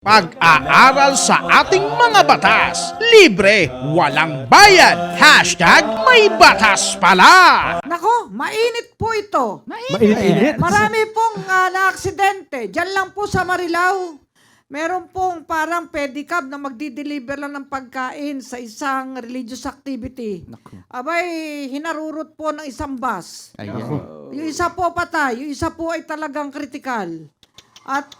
Pag-aaral sa ating mga batas. Libre, walang bayad. Hashtag may batas pala. Nako, mainit po ito. Mainit-init. Marami pong na-aksidente. Diyan lang po sa Marilao. Meron pong parang pedicab na magdi-deliver lang ng pagkain sa isang religious activity. Abay, hinarurot po ng isang bus. Yung isa po patay, yung isa po ay talagang critical. At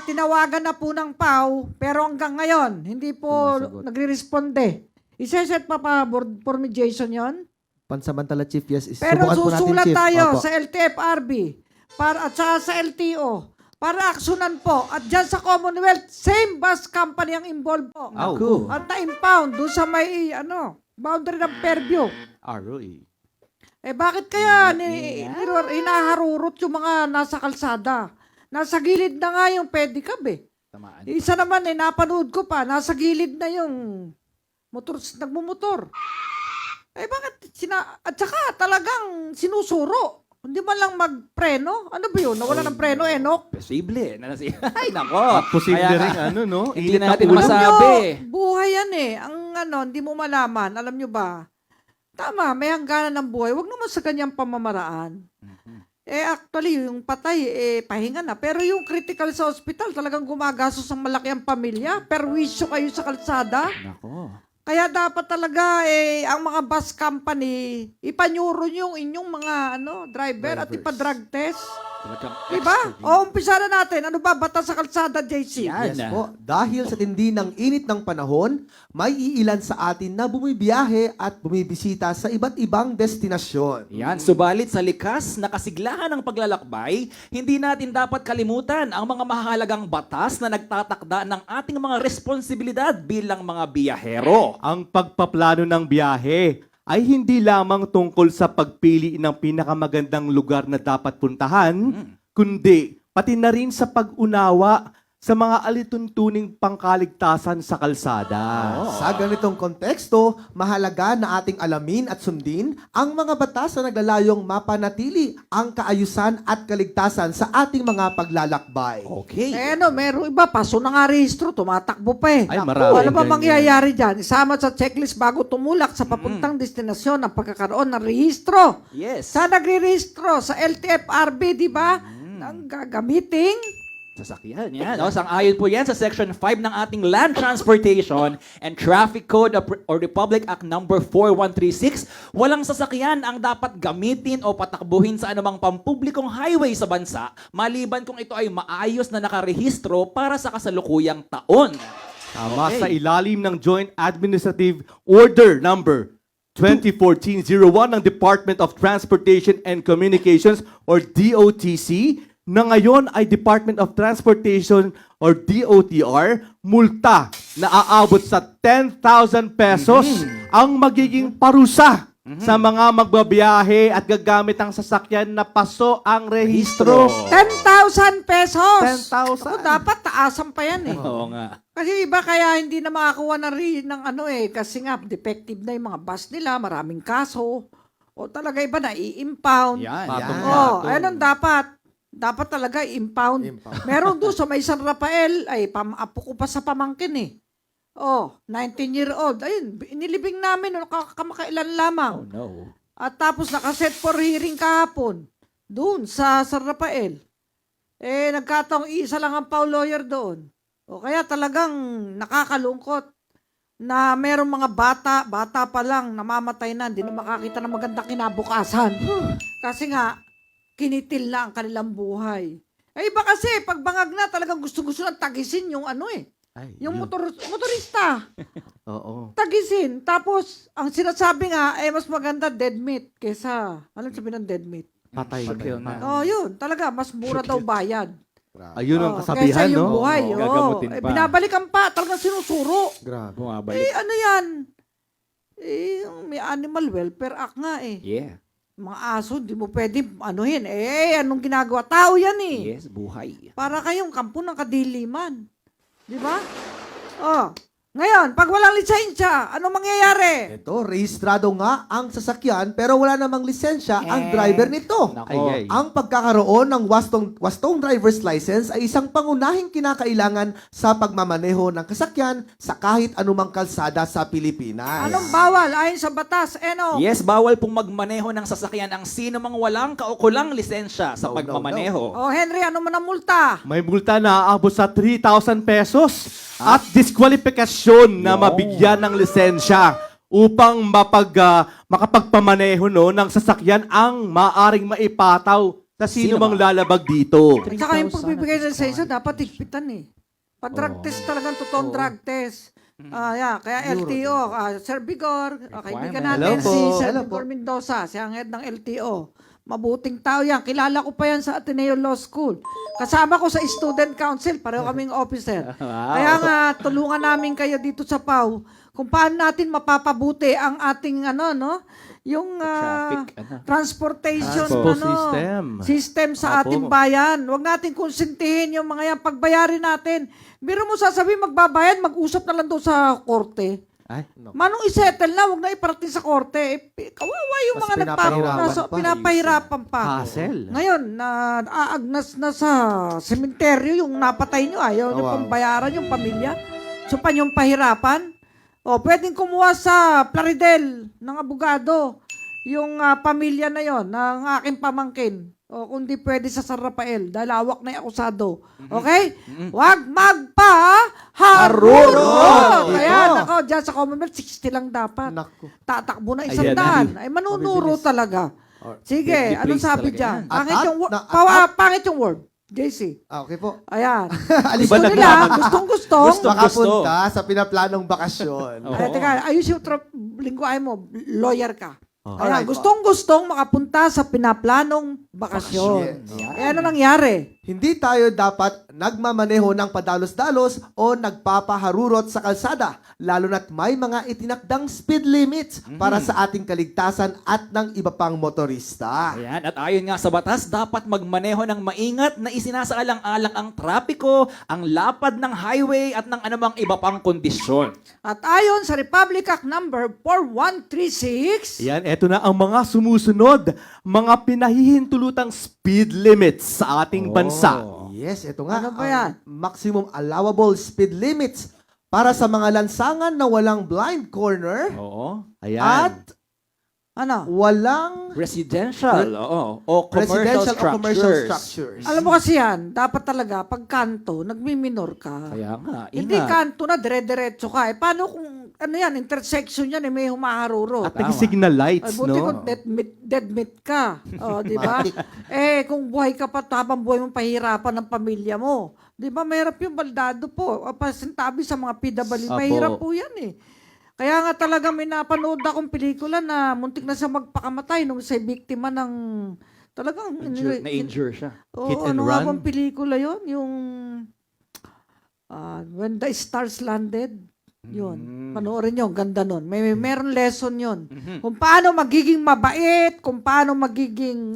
tinawagan na po ng PAW, pero hanggang ngayon, hindi po nagre-responde. Iseset pa formation yon. Pansamantala, Chief, yes. Pero Subukan po natin, susulat Chief. tayo Opo. sa LTFRB at sa LTO para aksyonan po. At dyan sa Commonwealth, same bus company ang involved po. Naku. At na-impound doon sa may boundary ng Fairview. Bakit kaya hinaharurot yung mga nasa kalsada? Nasa gilid na nga yung pedicab Isa naman napanood ko pa, nasa gilid na yung nagmumotor. Bakit at saka talagang sinusuro. Hindi man lang magpreno. Ano ba yun? Nawala ng preno, Enok? Posible. Ay, nako. Posible Kaya rin, nga, no? Hindi Init na natin ang ulo. masabi. Buhay yan Ang hindi mo malaman. Alam nyo ba? Tama, may hangganan ng buhay. Huwag naman sa kanyang pamamaraan. Actually, yung patay, pahinga na. Pero yung critical sa hospital, talagang gumagastos ang malaki ang pamilya. Perwisyo kayo sa kalsada. Nako. Kaya dapat talaga, ang mga bus company, ipanyuro nyo yung inyong mga driver at ipa-drug test. Diba? O, umpisa na natin. Ano ba batas sa kalsada, JC? Yes po. Dahil sa tindi ng init ng panahon, may iilan sa atin na bumibiyahe at bumibisita sa iba't ibang destinasyon. Yan, subalit sa likas na kasiglahan ng paglalakbay, hindi natin dapat kalimutan ang mga mahalagang batas na nagtatakda ng ating mga responsibilidad bilang mga biyahero. Ang pagpaplano ng biyahe ay hindi lamang tungkol sa pagpili ng pinakamagandang lugar na dapat puntahan, kundi pati na rin sa pag-unawa sa mga alituntuning pangkaligtasan sa kalsada. Sa ganitong konteksto, mahalaga na ating alamin at sundin ang mga batas na naglalayong mapanatili ang kaayusan at kaligtasan sa ating mga paglalakbay. Okay. Meron iba, paso na nga rehistro, tumatakbo pa Ay, Naku, marami ano ba ganyan. mangyayari dyan? Isama sa checklist bago tumulak sa papuntang destinasyon ang pagkakaroon ng rehistro. Yes. Sa nagre-rehistro sa LTFRB, di ba? Ang gagamiting Sasakyan, yan. Sang-ayon po yan sa Section 5 ng ating Land Transportation and Traffic Code or Republic Act Number 4136. Walang sasakyan ang dapat gamitin o patakbuhin sa anumang pampublikong highway sa bansa maliban kung ito ay maayos na nakarehistro para sa kasalukuyang taon. Tama, sa ilalim ng Joint Administrative Order Number 2014-01 ng Department of Transportation and Communications or DOTC, na ngayon ay Department of Transportation or DOTR, multa na aabot sa 10,000 pesos ang magiging parusa sa mga magbabiyahe at gagamit ang sasakyan na paso ang rehistro. 10,000 pesos. 10,000. Ako, dapat taasan pa yan Oo nga. Kasi iba kaya hindi na makakuha ng kasi nga defective na yung mga bus nila, maraming kaso. O talaga iba na i-impound. Yan. Anong dapat? Dapat talaga impound. Meron doon sa may San Rafael, apo ko pa sa pamangkin 19-year-old. Ayun, inilibing namin kamakailan lamang. Oh no. At tapos nakaset for hearing kahapon. Doon sa San Rafael. Nagkataong isa lang ang PAW lawyer doon. O kaya talagang nakakalungkot na merong mga bata pa lang, namamatay na, hindi na makakita ng magandang kinabukasan. Kasi nga, kinitil na ang kanilang buhay. Iba kasi, pag bangag na, talagang gusto-gusto na tagisin yung yung motorista. Oo. Tagisin. Tapos, ang sinasabi nga, mas maganda dead meat kesa, anong sabi ng dead meat? Patay. Pag-kill na. Yun, talaga, mas mura daw bayad. Ayun ang kasabihan, Kesa yung no? buhay. Gagamutin pa. Binabalikan pa, talagang sinusuro. Grabe. Bumabalik. Ano yan? May Animal Welfare Act nga Yeah. Mga aso, di mo pwede anuhin. Anong ginagawa? Tao yan Yes, buhay. Para kayong kampo ng kadiliman. Di ba? Ngayon, pag walang lisensya, ano mangyayari? Ito, rehistrado nga ang sasakyan pero wala namang lisensya ang driver nito. Nako. Ay, ay. Ang pagkakaroon ng wastong driver's license ay isang pangunahing kinakailangan sa pagmamaneho ng kasakyan sa kahit anumang kalsada sa Pilipinas. Anong bawal ayon sa batas? Eno? Yes, bawal pong magmaneho ng sasakyan ang sino mang walang kaukulang lisensya sa No, no, pagmamaneho. Oh, Henry, ano man ang multa? May multa na aabot sa 3,000 pesos at diskwalifikasyon na mabigyan ng lisensya upang makapagpamaneho ng sasakyan ang maaring maipataw sa sino Sino mang ba? lalabag dito. At saka yung pagbibigay ng lisensya, dapat higpitan eh. Pa-drug test talagang totoong drug test. Kaya LTO, Sir Vigor, kaibigan natin Requirement. Hello si po. Sir Hello Vigor po. Mendoza, siya ang head ng LTO. Mabuting tao yan. Kilala ko pa yan sa Ateneo Law School. Kasama ko sa Student Council, pareho kaming officer. Kaya nga, tulungan namin kayo dito sa PAW kung paano natin mapapabuti ang ating yung Traffic, transportation system sa Apo. ating bayan. Huwag natin konsintihin yung mga yan. Pagbayarin natin. Biro mo sasabihin magbabayad, mag-usap na lang doon sa korte. Ay, Manong isettle na, huwag na iparating sa korte. Kawawa yung Mas mga pinapahirapan pa. hassle. Ngayon, aagnas na sa sementeryo yung napatay nyo, ayaw nyo Wow. pang bayaran yung pamilya. So, pa yung pahirapan. O, pwedeng kumuha sa Plaridel ng abogado yung pamilya na yon ng aking pamangkin. O, kundi pwede sa San Rafael dahil hawak na yung akusado. Okay? Huwag magpaharurot! Harurot! Ayan, Ito. ako, dyan sa Commonwealth, 60 lang dapat. Naku. Tatakbo na Ayan 100. Ay, manunuro talaga. Sige, Deadly anong place sabi talaga dyan? yan. Pangit At- yung, na- pangit yung word. JC. Okay po. Ayan. Alis Gusto na nila, gustong-gustong. Gusto. makapunta sa pinaplanong bakasyon. Ay, teka, ayos yung lingwahe mo. Lawyer ka. Ayan, Alright po. gustong-gustong makapunta sa pinaplanong bakasyon. Bakasyon. Eh, ano nangyari? Hindi tayo dapat nagmamaneho ng padalos-dalos o nagpapaharurot sa kalsada, lalo na't may mga itinakdang speed limits para sa ating kaligtasan at ng iba pang motorista. Ayan, at ayon nga sa batas, dapat magmaneho ng maingat na isinasaalang-alang ang trapiko, ang lapad ng highway at ng anumang iba pang kondisyon. At ayon sa Republic Act number 4136, Yan, eto na ang mga sumusunod, mga pinahihintulutang speed limits sa ating bansa. Yes, ito nga. Ano ba ang yan? Maximum allowable speed limits para sa mga lansangan na walang blind corner Oo. Ayan. at ano? walang Residential, oo. O commercial residential structures. o commercial structures. Alam mo kasi yan, dapat talaga, pag kanto, nagmiminor ka. Kaya nga, Hindi ingat. kanto na, dire-diretso ka. Eh, paano kung, ano yan, intersection yan, eh, may humaharuro. At nag-signal Ay, lights, buti no? kung dead meat ka. O, di ba? Kung buhay ka pa, habang buhay mo pahirapan ng pamilya mo. Di ba, mahirap yung baldado po. O, pasintabi sa mga PW, Apo. mahirap po yan eh. Kaya nga talaga may napanood akong pelikula na muntik na siya magpakamatay nung siya biktima ng talagang Na-injure siya. Oo, Hit and ano nga run? bang pelikula yon? Yung When the Stars Landed. Yun. Panoorin nyo, ang ganda nun. Meron lesson yun. Kung paano magiging mabait, kung paano magiging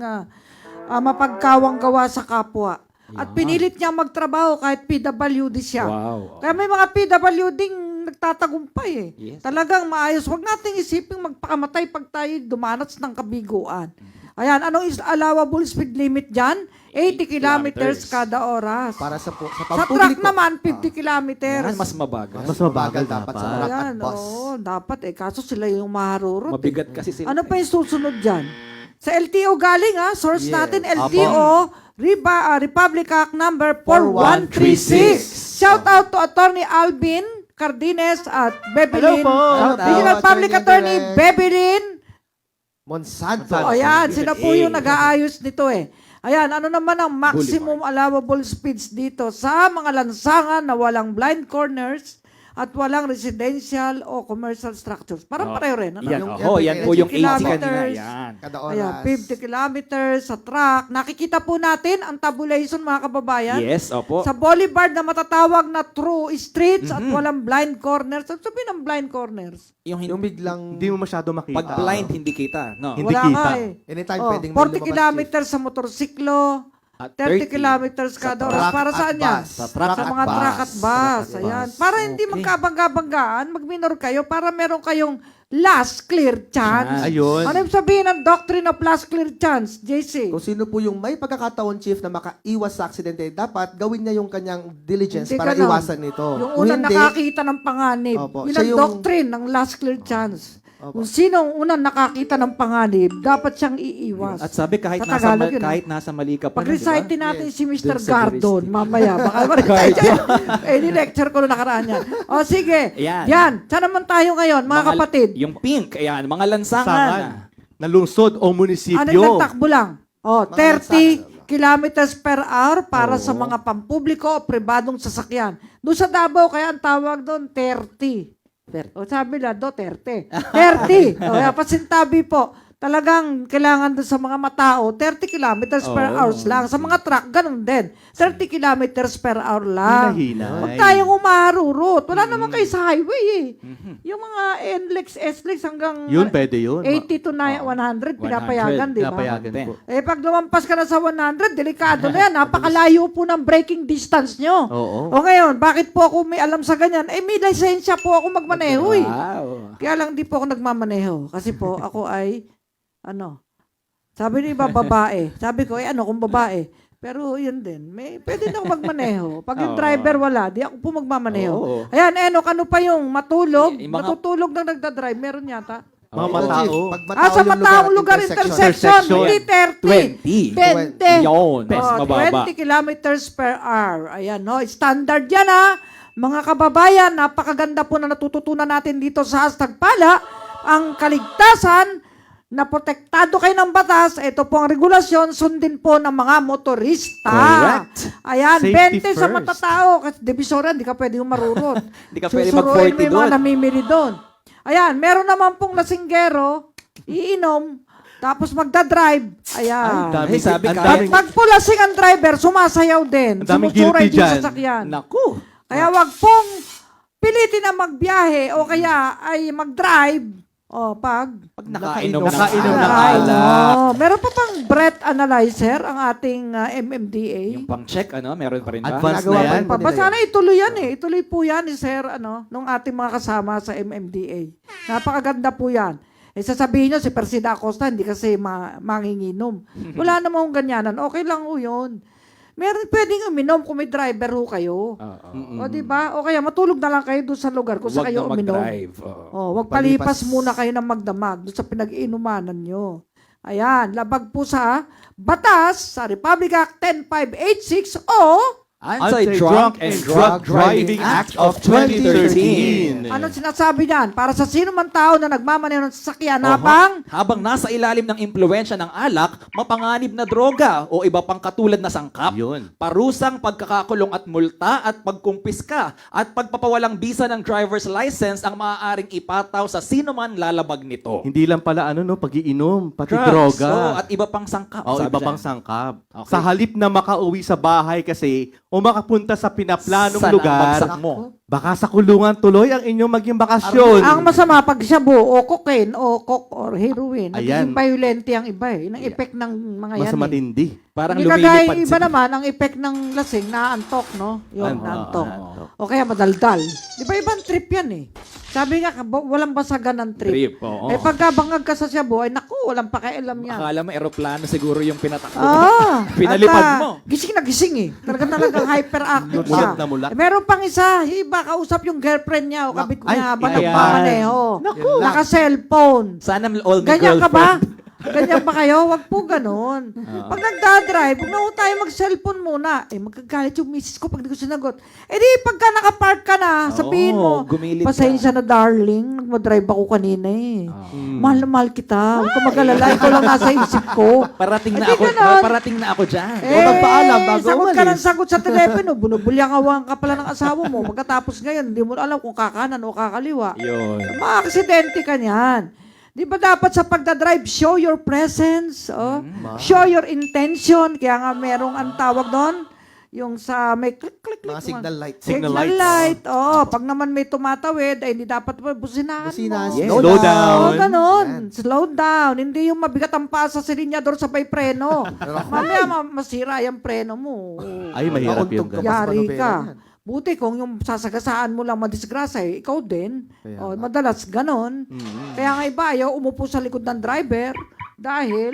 mapagkawang gawa sa kapwa. At pinilit niya magtrabaho kahit PWD siya. Wow. Kaya may mga PWD nagtatagumpay eh. Yes. Talagang maayos. Huwag nating isiping magpakamatay pag tayo dumanas ng kabiguan. Ayan, anong allowable speed limit dyan? 80 kilometers kada oras. para sa Sa pampubliko. truck naman, 50 kilometers. Yan, mas mabagal. Mas mabagal dapat sa dapat. truck at Ayan, bus. oo, dapat eh. Kaso sila yung maharurot. Mabigat kasi sila. Ano pa yung susunod dyan? Sa LTO galing source Yes. natin, LTO, Republic Act number 4136. Shout out to Attorney Alvin Cardines at Bebelin. Hello po. Shout out, Regional Public Attorney Attorney Direk. Bebelin. Monsanto. O ayan, sila po yung nag-aayos nito eh. Ayan, ano naman ang maximum allowable speeds dito sa mga lansangan na walang blind corners at walang residential o commercial structures. Parang pareho rin. Ano? Yan, Yung- oh, yan po yung 80 kanina. kilometers. Yan. Kada Ayan, oras. 50 kilometers sa truck. Nakikita po natin ang tabulation, mga kababayan. Yes, opo. Sa boulevard na matatawag na true streets at walang blind corners. Ano sabihin ng blind corners? Yung, Yung biglang Hindi mo masyado makita. pag blind, hindi kita. No. Hindi Wala kita. nga eh. anytime Oh, pwedeng may 40 lumabas kilometers sa motorsiklo, At 30 kilometers kada oras. truck Para at saan yan? bus. Sa truck Sa at mga bus. truck at bus. Truck at Ayan. bus. Para hindi Okay. magkabangga-banggaan, mag-minor kayo para meron kayong last clear chance. Ayun. Ano yung sabihin ng doctrine of last clear chance, JC? Kung sino po yung may pagkakataon, Chief, na makaiwas sa aksidente, dapat gawin niya yung kanyang diligence Hindi para ganun. iwasan ito. Yung Kung unang hindi, nakakita ng panganib. Opo. Yun Siya ang yung- doctrine ng last clear chance. Opo. Kung sino ang unang nakakita ng panganib, dapat siyang iiwas. At sabi kahit Sa nasa Tagalog yun, kahit nasa mali ka pa, Pag-recite natin si Mr. Dun sa Gardon, juristic. mamaya. Baka ma-recite siya. Ni-lecture ko na nakaraan yan. O sige, Ayan. yan. Saan naman tayo ngayon, mga kapatid? Yung pink, ayan, mga lansangan. Sangan. Na lungsod o Ano munisipyo. nagtakbo lang? O, Mga 30 lansangan. kilometers per hour para sa Oo. mga pampubliko o pribadong sasakyan. Doon sa Davao, kaya ang tawag doon, 30. O sabi na, 30. 30. O, kaya pasintabi po. Talagang kailangan doon sa mga matao, 30 kilometers per hour lang. Sa mga truck, ganun din. 30 kilometers per hour lang. Hinahinay. Huwag tayong umaharurot. Wala naman kayo sa highway eh. Yung mga NLEX, SLEX hanggang Yun, pwede yun. 80 to 100, pinapayagan, di ba? Pinapayagan po. Eh, pag lumampas ka na sa 100, delikado na yan. Napakalayo po ng braking distance nyo. Oo. O ngayon, bakit po ako may alam sa ganyan? Eh, may lisensya po ako magmaneho eh. Wow. Kaya lang di po ako nagmamaneho. Kasi po, ako ay, sabi ni iba, babae. Sabi ko, ano kung babae? Pero yun din, pwede na ako magmaneho. Pag yung Oo. driver wala, di ako po magmamaneho. Oo. Ayan, ano pa yung matulog? Yung mga- Natutulog nang nagdadrive, meron yata. Mga Ito, matao. Chief, pag Sa yung mataong lugar, at intersection, Intersection. hindi 30. 20. Yun, mas Oh, mababa. 20 kilometers per hour. Ayan, no? Standard yan, ha? Mga kababayan, napakaganda po na natututunan natin dito sa Hashtag Pala. Ang kaligtasan na protektado kayo ng batas, ito po ang regulasyon, sundin po ng mga motorista. Correct. Ayan, Safety 20 sa first. matatao. Kasi divisoran, di ka pwede marurot. Di ka pwede Susuruin mag-40 mo yung mga doon. namimili doon. Ayan, meron naman pong lasinggero, iinom, tapos magdadrive. Ayan. Dami- Eh, sabi ang ka- At daming- pag pulasing ang driver, sumasayaw din. Ang daming Sumusuray guilty din dyan. sa sakyan. Naku. Kaya wag pong pilitin na magbiyahe o kaya ay mag-drive. O, pag Nakainom Nakainom ng ng alak. alak. Meron pa bang breath analyzer ang ating MMDA? Yung pang-check, meron pa rin ba? Advance Ginagawa na pa yan. rin po nila Sana ituloy yan eh. Ituloy po yan ni Sir, nung ating mga kasama sa MMDA. Napakaganda po yan. Eh, sasabihin nyo, si Persida Acosta, hindi kasi manginginom. Wala namang ganyanan. Okay lang ho yun. Meron pwedeng uminom kung may driver ho kayo. Oo. O, di ba? O kaya matulog na lang kayo doon sa lugar kung saan Huwag kayo na uminom. mag-drive. Oo. O, wag palipas Palipas. muna kayo ng magdamag doon sa pinag-iinumanan nyo. Ayan, labag po sa batas sa Republic Act 10586 o Anti-Drunk and Drug Driving Act of 2013. ano sinasabi niyan? Para sa sino man tao na nagmamaneho ng sasakyan Oho. habang nasa ilalim ng impluensya ng alak, mapanganib na droga o iba pang katulad na sangkap, Yun. parusang pagkakakulong at multa at pagkumpiska at pagpapawalang bisa ng driver's license ang maaaring ipataw sa sino man lalabag nito. Hindi lang pala pag-iinom, pati Drugs, droga. oo, at iba pang sangkap. O, sabi iba dyan. pang sangkap. Okay. Sa halip na makauwi sa bahay kasi o makapunta sa pinaplanong Saan ang lugar, bagsak mo? baka sa kulungan tuloy ang inyong maging bakasyon. ang masama pag shabu o cocaine o coke or heroin, Ayan. naging violente ang iba eh. Ang effect ng mga yan Mas eh. matindi. Parang Hindi kagaya lumilipad iba naman, ang effect ng lasing, naantok, no? Yun, Ano, naantok. ano. O kaya madaldal. Di ba ibang trip yan eh? Sabi nga, walang basagan ng trip. Trip, oo. Eh pagkabangag ka sa Cebu, ay naku, walang pakialam yan. Akala mo eroplano siguro yung pinatakbo mo. Ah, Pinalipad at, mo. Gising na gising eh. Talagang hyperactive siya. Mulat na mulat. Eh, meron pang isa, yung iba kausap yung girlpriend niya o kabit Ay, niya habang ayan. nagmamaneho. Naku. Naka-cellphone. Sana all may Ganyan ka ba? girlfriend. Ganyan ba kayo? Wag po ganun. Pag nagdadrive, huwag na ho tayo mag-cellphone muna. Eh, magkagalit yung misis ko pag di ko sinagot. Eh di, pagka nakapark ka na, sabihin mo, Oo, gumilid ka. pasensya na darling, nagmadrive ako kanina eh. Hmm. Mahal na mahal kita. Huwag ka mag-alala. Ikaw lang nasa isip ko. Parating na Hindi ako, ganon. parating na ako dyan. Huwag magpaalam bago sagot ka umalis. ng sagot sa telepono. Bunubulyangawang ka pala ng asawa mo. Pagkatapos ngayon, hindi mo alam kung kakanan o kakaliwa. Yun. Maaksidente ka niyan. Di ba dapat sa pagdadrive, show your presence, show your intention. Kaya nga merong ang tawag doon, Yung sa may click-click. Mga signal light. Signal Signal lights. light. Oh, pag naman may tumatawid, ay hindi dapat businahan Busina, mo. Yes. slow Slow down. down. Oo, ganon. Yan. Slow down. Hindi yung mabigat ang paa sa silinyador sa may preno. Mamaya masira yung preno mo. Ay, mahirap yung Nauntog ka ganun. pa sa Yari manubela ka. yan. Buti kung yung sasagasaan mo lang madisgrasya, ikaw din. Kaya Oh, nga. madalas ganon. Kaya nga iba, ayaw umupo sa likod ng driver dahil,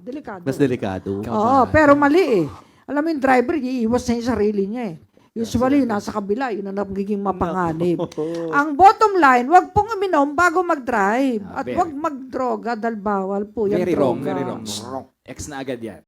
delikado. Mas delikado. Oo, pero mali eh. Alam mo yung driver, iiwas na yung sarili niya eh. Usually, nasa kabila, yun ang nagiging mapanganib. Ang bottom line, wag pong uminom bago mag-drive. At very. wag magdroga dahil bawal po yan. Very wrong, droga. very wrong. X na agad yan.